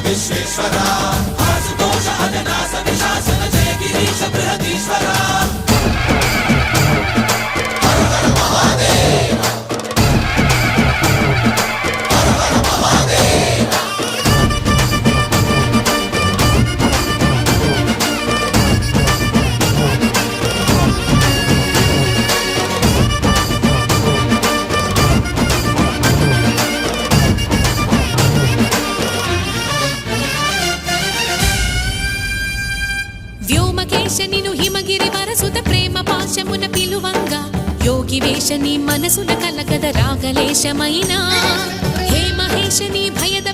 విశ్వేశ్వరా ఆశుతోష అజనాశ విశాసన జయ గిరీశ బృహదీశ్వరా వ్యోమకేశనిను హిమగిరి వరసుత ప్రేమ పాశమున పిలువంగా యోగి వేషని మనసున కలకద రాగలేశమైనా హే మహేశని భయద